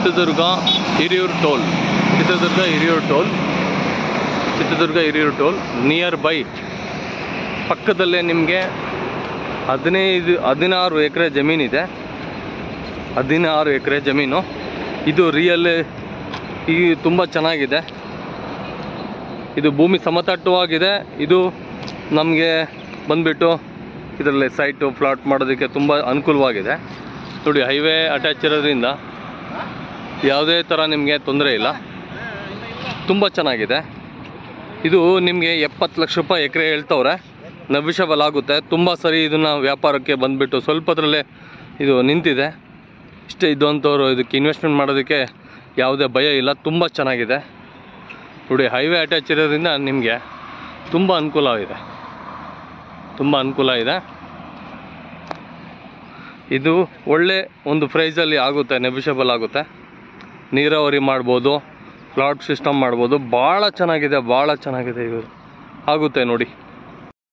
Chitradurga Hiriyur toll, Chitradurga Hiriyur toll near by ಪಕ್ಕದಲ್ಲೇ ನಿಮಗೆ 16 ಎಕರೆ ಜಮೀನಿದೆ. 16 ಎಕರೆ ಜಮೀನು. ಇದು ರಿಯಲ್ ಈ ತುಂಬ ಚೆನ್ನಾಗಿದೆ. ಇದು ಭೂಮಿ ಸಮತಟ್ಟವಾಗಿದೆ. ಇದು ನಮಗೆ ಬಂದುಬಿಟ್ಟು ಇದರಲ್ಲಿ ಸೈಟು ಪ್ಲಾಟ್ ಮಾಡೋದಕ್ಕೆ ತುಂಬ ಅನುಕೂಲವಾಗಿದೆ. ನೋಡಿ, ಹೈವೇ ಅಟ್ಯಾಚ್ ಇರೋದ್ರಿಂದ ಯಾವುದೇ ಥರ ನಿಮಗೆ ತೊಂದರೆ ಇಲ್ಲ. ತುಂಬ ಚೆನ್ನಾಗಿದೆ. ಇದು ನಿಮಗೆ 70 ಲಕ್ಷ ರೂಪಾಯಿ ಎಕರೆ ಹೇಳ್ತವ್ರೆ. ನೆಗೋಷಿಯಬಲ್ ಆಗುತ್ತೆ. ತುಂಬ ಸರಿ ಇದನ್ನು ವ್ಯಾಪಾರಕ್ಕೆ ಬಂದುಬಿಟ್ಟು ಸ್ವಲ್ಪದ್ರಲ್ಲೇ ಇದು ನಿಂತಿದೆ. ಇಷ್ಟೇ ಇದು ಅಂಥವ್ರು ಇದಕ್ಕೆ ಇನ್ವೆಸ್ಟ್ಮೆಂಟ್ ಮಾಡೋದಕ್ಕೆ ಯಾವುದೇ ಭಯ ಇಲ್ಲ. ತುಂಬ ಚೆನ್ನಾಗಿದೆ. ನೋಡಿ, ಹೈವೇ ಅಟ್ಯಾಚ್ ಇರೋದ್ರಿಂದ ನಿಮಗೆ ತುಂಬ ಅನುಕೂಲ ಇದೆ. ಇದು ಒಳ್ಳೆ ಒಂದು ಪ್ರೈಸಲ್ಲಿ ಆಗುತ್ತೆ, ನೆಗೋಷಿಯಬಲ್ ಆಗುತ್ತೆ. ನೀರಾವರಿ ಮಾಡ್ಬೋದು, ಪ್ಲಾಟ್ ಸಿಸ್ಟಮ್ ಮಾಡ್ಬೋದು. ಭಾಳ ಚೆನ್ನಾಗಿದೆ ಇದು ಆಗುತ್ತೆ ನೋಡಿ.